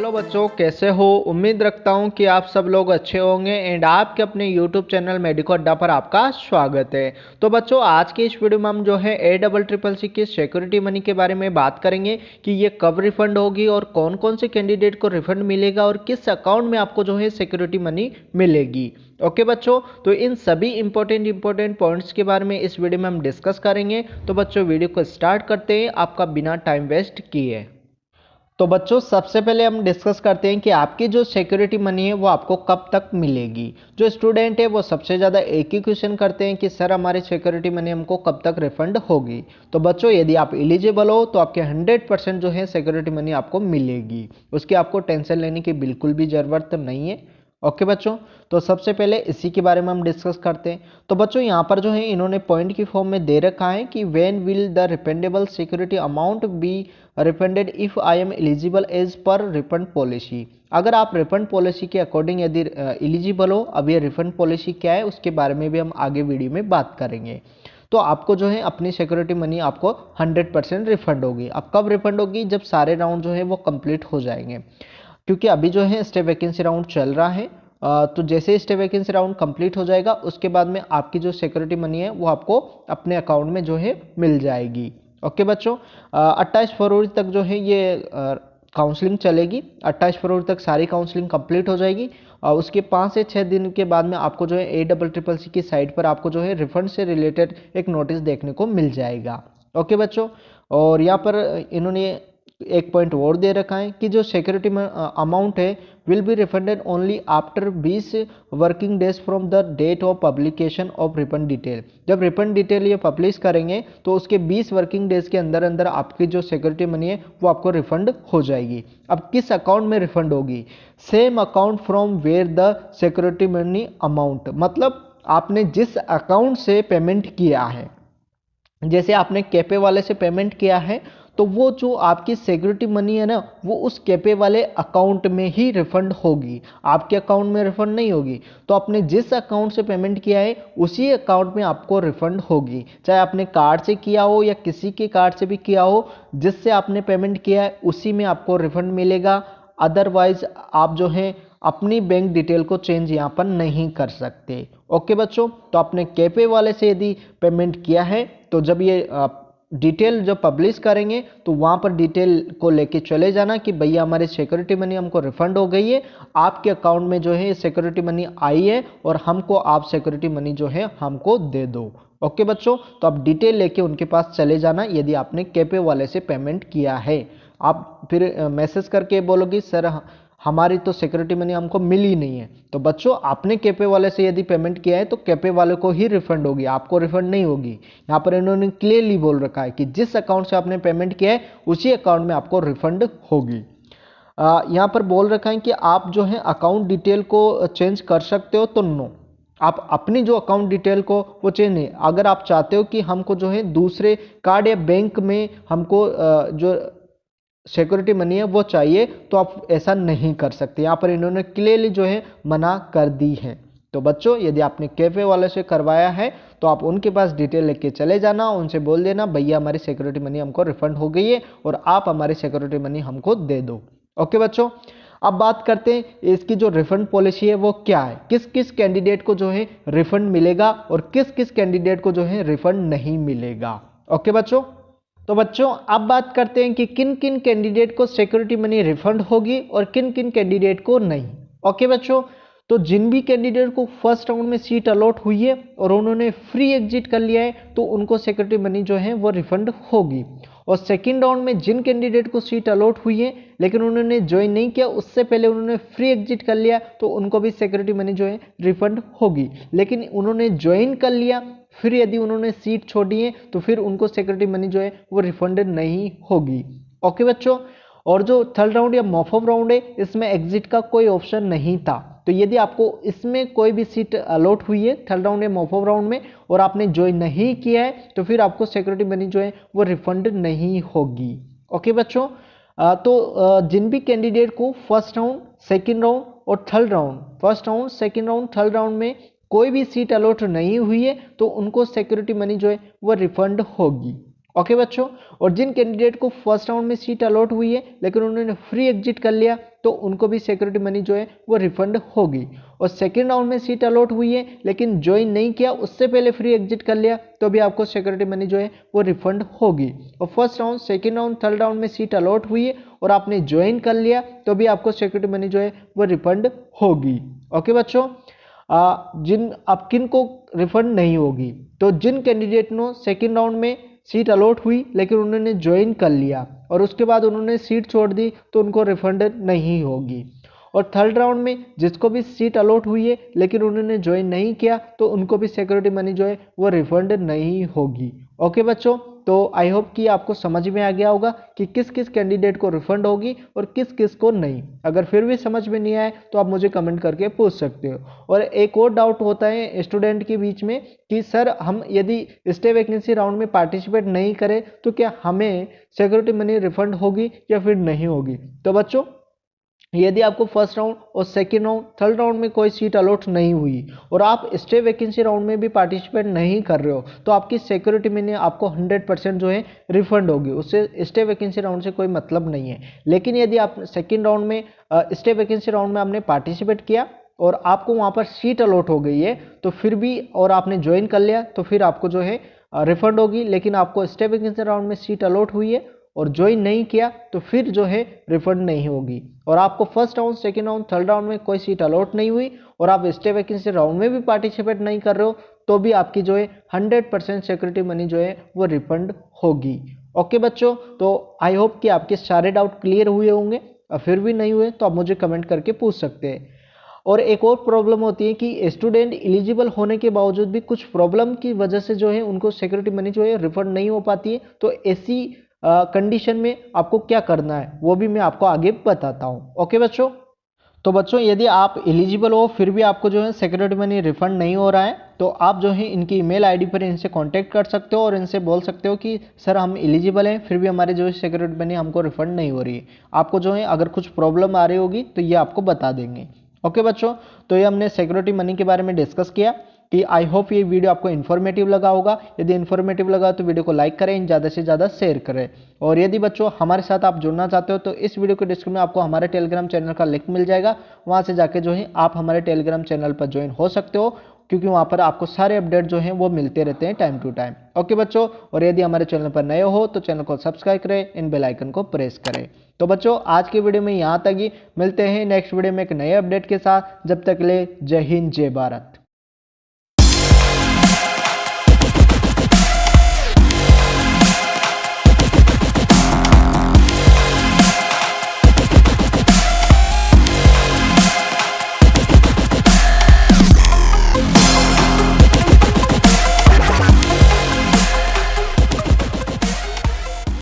Hello बच्चों, कैसे हो। उम्मीद रखता हूँ कि आप सब लोग अच्छे होंगे एंड आपके अपने यूट्यूब चैनल मेडिको अड्डा पर आपका स्वागत है। तो बच्चों, आज के इस वीडियो में हम जो है ACCC की सिक्योरिटी मनी के बारे में बात करेंगे कि ये कब रिफंड होगी और कौन कौन से कैंडिडेट को रिफंड मिलेगा और किस अकाउंट में आपको जो है सिक्योरिटी मनी मिलेगी। ओके बच्चों, तो इन सभी इंपॉर्टेंट पॉइंट्स के बारे में इस वीडियो में हम डिस्कस करेंगे। तो बच्चों, वीडियो को स्टार्ट करते हैं आपका बिना टाइम वेस्ट किए। तो बच्चों, सबसे पहले हम डिस्कस करते हैं कि आपकी जो सिक्योरिटी मनी है वो आपको कब तक मिलेगी। जो स्टूडेंट है वो सबसे ज़्यादा एक ही क्वेश्चन करते हैं कि सर हमारी सिक्योरिटी मनी हमको कब तक रिफंड होगी। तो बच्चों, यदि आप एलिजिबल हो तो आपके 100% जो है सिक्योरिटी मनी आपको मिलेगी, उसकी आपको टेंशन लेने की बिल्कुल भी ज़रूरत नहीं है। ओके बच्चों, तो सबसे पहले इसी के बारे में हम डिस्कस करते हैं। तो बच्चों, यहाँ पर जो है इन्होंने पॉइंट की फॉर्म में दे रखा है कि when will the refundable security amount be refunded if I am eligible as per refund policy. अगर आप रिफंड पॉलिसी के अकॉर्डिंग यदि एलिजिबल हो, अब ये रिफंड पॉलिसी क्या है उसके बारे में भी हम आगे वीडियो में बात करेंगे। तो आपको जो है अपनी सिक्योरिटी मनी आपको 100% रिफंड होगी। अब कब रिफंड होगी? जब सारे राउंड जो है वो कंप्लीट हो जाएंगे, क्योंकि अभी जो है स्टे वैकेंसी राउंड चल रहा है। तो जैसे स्टे वैकेंसी राउंड कंप्लीट हो जाएगा उसके बाद में आपकी जो सिक्योरिटी मनी है वो आपको अपने अकाउंट में जो है मिल जाएगी। ओके बच्चों, 28 फरवरी तक जो है ये काउंसलिंग चलेगी। 28 फरवरी तक सारी काउंसलिंग कंप्लीट हो जाएगी और उसके 5 से 6 दिन के बाद में आपको जो है ACCC की साइट पर आपको जो है रिफंड से रिलेटेड एक नोटिस देखने को मिल जाएगा। ओके बच्चों, और यहाँ पर इन्होंने एक पॉइंट और दे रखा है कि जो सिक्योरिटी अमाउंट है will be refunded only after 20 working days from the date of publication of refund detail. जब रिफंड डिटेल ये पब्लिश करेंगे तो उसके 20 वर्किंग डेज के अंदर अंदर आपकी जो सिक्योरिटी मनी है वो आपको रिफंड हो जाएगी। अब किस अकाउंट में रिफंड होगी? Same account from where the security money amount, मतलब आपने जिस अकाउंट से पेमेंट किया है, जैसे आपने कैपे वाले से पेमेंट किया है तो वो जो आपकी सिक्योरिटी मनी है ना वो उस कैपे वाले अकाउंट में ही रिफंड होगी, आपके अकाउंट में रिफंड नहीं होगी। तो आपने जिस अकाउंट से पेमेंट किया है उसी अकाउंट में आपको रिफंड होगी, चाहे आपने कार्ड से किया हो या किसी के कार्ड से भी किया हो, जिससे आपने पेमेंट किया है उसी में आपको रिफंड मिलेगा। अदरवाइज आप जो है अपनी बैंक डिटेल को चेंज यहाँ पर नहीं कर सकते। ओके बच्चों, तो आपने कैपे वाले से यदि पेमेंट किया है तो जब ये डिटेल जब पब्लिश करेंगे तो वहाँ पर डिटेल को लेके चले जाना कि भैया हमारी सिक्योरिटी मनी हमको रिफंड हो गई है, आपके अकाउंट में जो है सिक्योरिटी मनी आई है और हमको आप सिक्योरिटी मनी जो है हमको दे दो। ओके बच्चों, तो आप डिटेल लेके उनके पास चले जाना यदि आपने कैपे वाले से पेमेंट किया है। आप फिर मैसेज करके बोलोगे सर हमारी तो सिक्योरिटी मनी हमको मिली नहीं है। तो बच्चों, आपने कैपे वाले से यदि पेमेंट किया है तो कैपे वाले को ही रिफंड होगी, आपको रिफंड नहीं होगी। यहाँ पर इन्होंने क्लियरली बोल रखा है कि जिस अकाउंट से आपने पेमेंट किया है उसी अकाउंट में आपको रिफंड होगी। यहाँ पर बोल रखा है कि आप जो है अकाउंट डिटेल को चेंज कर सकते हो तो नो, आप अपनी जो अकाउंट डिटेल को वो चेंज नहीं। अगर आप चाहते हो कि हमको जो है दूसरे कार्ड या बैंक में हमको जो सिक्योरिटी मनी है वो चाहिए तो आप ऐसा नहीं कर सकते। यहाँ पर इन्होंने क्लियरली जो है मना कर दी है। तो बच्चों, यदि आपने कैफे वाले से करवाया है तो आप उनके पास डिटेल लेके चले जाना, उनसे बोल देना भैया हमारी सिक्योरिटी मनी हमको रिफंड हो गई है और आप हमारी सिक्योरिटी मनी हमको दे दो। ओके बच्चों, अब बात करते हैं इसकी जो रिफंड पॉलिसी है वो क्या है, किस किस कैंडिडेट को जो है रिफंड मिलेगा और किस किस कैंडिडेट को जो है रिफंड नहीं मिलेगा। ओके बच्चों, तो बच्चों अब बात करते हैं कि किन किन कैंडिडेट को सिक्योरिटी मनी रिफंड होगी और किन किन कैंडिडेट को नहीं। ओके बच्चों, तो जिन भी कैंडिडेट को फर्स्ट राउंड में सीट अलॉट हुई है और उन्होंने फ्री एग्जिट कर लिया है तो उनको सिक्योरिटी मनी जो है वो रिफंड होगी। और सेकंड राउंड में जिन कैंडिडेट को सीट अलॉट हुई है लेकिन उन्होंने ज्वाइन नहीं किया, उससे पहले उन्होंने फ्री एग्जिट कर लिया, तो उनको भी सिक्योरिटी मनी जो है रिफंड होगी। लेकिन उन्होंने ज्वाइन कर लिया फिर यदि उन्होंने सीट छोड़ी है तो फिर उनको सिक्योरिटी मनी जो है वो रिफंड नहीं होगी। ओके बच्चों, और जो थर्ड राउंड या मॉपअप राउंड है इसमें एग्जिट का कोई ऑप्शन नहीं था। तो यदि आपको इसमें कोई भी सीट अलॉट हुई है थर्ड राउंड या मॉपअप राउंड में और आपने ज्वाइन नहीं किया है तो फिर आपको सिक्योरिटी मनी जो है वो रिफंड नहीं होगी। ओके बच्चों, तो जिन भी कैंडिडेट को फर्स्ट राउंड, सेकेंड राउंड और third round, first round, second round, third round में कोई भी सीट अलॉट नहीं हुई है तो उनको सिक्योरिटी मनी जो है वो रिफंड होगी। ओके बच्चों, और जिन कैंडिडेट को फर्स्ट राउंड में सीट अलॉट हुई है लेकिन उन्होंने फ्री एग्जिट कर लिया तो उनको भी सिक्योरिटी मनी जो है वो रिफंड होगी। और सेकेंड राउंड में सीट अलॉट हुई है लेकिन ज्वाइन नहीं किया, उससे पहले फ्री एग्जिट कर लिया तो भी आपको सिक्योरिटी मनी जो है वो रिफंड होगी। और first round, second round, third round में सीट अलॉट हुई है और आपने ज्वाइन कर लिया तो भी आपको सिक्योरिटी मनी जो है वो रिफंड होगी। ओके बच्चों, जिन अब किन को रिफंड नहीं होगी, तो जिन कैंडिडेट ने सेकेंड राउंड में सीट अलॉट हुई लेकिन उन्होंने ज्वाइन कर लिया और उसके बाद उन्होंने सीट छोड़ दी तो उनको रिफंड नहीं होगी। और थर्ड राउंड में जिसको भी सीट अलॉट हुई है लेकिन उन्होंने ज्वाइन नहीं किया तो उनको भी सिक्योरिटी मनी जो है वो रिफंड नहीं होगी। ओके बच्चों, तो आई होप कि आपको समझ में आ गया होगा कि किस किस कैंडिडेट को रिफंड होगी और किस किस को नहीं। अगर फिर भी समझ में नहीं आए तो आप मुझे कमेंट करके पूछ सकते हो। और एक और डाउट होता है स्टूडेंट के बीच में कि सर हम यदि स्टे वैकेंसी राउंड में पार्टिसिपेट नहीं करें तो क्या हमें सिक्योरिटी मनी रिफंड होगी या फिर नहीं होगी। तो बच्चों, यदि आपको फर्स्ट राउंड और सेकेंड राउंड, थर्ड राउंड में कोई सीट अलॉट नहीं हुई और आप स्टे वैकेंसी राउंड में भी पार्टिसिपेट नहीं कर रहे हो तो आपकी सिक्योरिटी मनी आपको 100% जो है रिफंड होगी, उससे स्टे वैकेंसी राउंड से कोई मतलब नहीं है। लेकिन यदि आप सेकेंड राउंड में, स्टे वैकेंसी राउंड में आपने पार्टिसिपेट किया और आपको वहाँ पर सीट अलॉट हो गई है तो फिर भी, और आपने ज्वाइन कर लिया तो फिर आपको जो है रिफंड होगी। लेकिन आपको स्टे वैकेंसी राउंड में सीट अलॉट हुई है और ज्वाइन नहीं किया तो फिर जो है रिफंड नहीं होगी। और आपको first round, second round, third round में कोई सीट अलॉट नहीं हुई और आप स्टे वैकेंसी राउंड में भी पार्टिसिपेट नहीं कर रहे हो तो भी आपकी जो है 100% सिक्योरिटी मनी जो है वो रिफंड होगी। ओके बच्चों, तो आई होप कि आपके सारे डाउट क्लियर हुए होंगे, और फिर भी नहीं हुए तो आप मुझे कमेंट करके पूछ सकते हैं। और एक और प्रॉब्लम होती है कि स्टूडेंट एलिजिबल होने के बावजूद भी कुछ प्रॉब्लम की वजह से जो है उनको सिक्योरिटी मनी जो है रिफंड नहीं हो पाती है। तो ऐसी कंडीशन में आपको क्या करना है वो भी मैं आपको आगे बताता हूँ। ओके बच्चों, तो बच्चों यदि आप एलिजिबल हो फिर भी आपको जो है सिक्योरिटी मनी रिफंड नहीं हो रहा है तो आप जो है इनकी ईमेल आईडी पर इनसे कांटेक्ट कर सकते हो और इनसे बोल सकते हो कि सर हम एलिजिबल हैं फिर भी हमारे जो है सिक्योरिटी मनी हमको रिफंड नहीं हो रही है। आपको जो है अगर कुछ प्रॉब्लम आ रही होगी तो ये आपको बता देंगे। ओके बच्चों, तो ये हमने सिक्योरिटी मनी के बारे में डिस्कस किया कि आई होप ये वीडियो आपको इन्फॉर्मेटिव लगा होगा। यदि इन्फॉर्मेटिव लगा तो वीडियो को लाइक करें, ज़्यादा से ज़्यादा शेयर करें। और यदि बच्चों हमारे साथ आप जुड़ना चाहते हो तो इस वीडियो के डिस्क्रिप्शन में आपको हमारे टेलीग्राम चैनल का लिंक मिल जाएगा, वहाँ से जाके जो है आप हमारे टेलीग्राम चैनल पर ज्वाइन हो सकते हो क्योंकि वहाँ पर आपको सारे अपडेट जो हैं वो मिलते रहते हैं टाइम टू टाइम। ओके बच्चों, और यदि हमारे चैनल पर नए हो तो चैनल को सब्सक्राइब करें, इन बेल आइकन को प्रेस करें। तो बच्चों आज की वीडियो में यहाँ तक ही, मिलते हैं नेक्स्ट वीडियो में एक नए अपडेट के साथ। जब तक ले जय हिंद, जय भारत।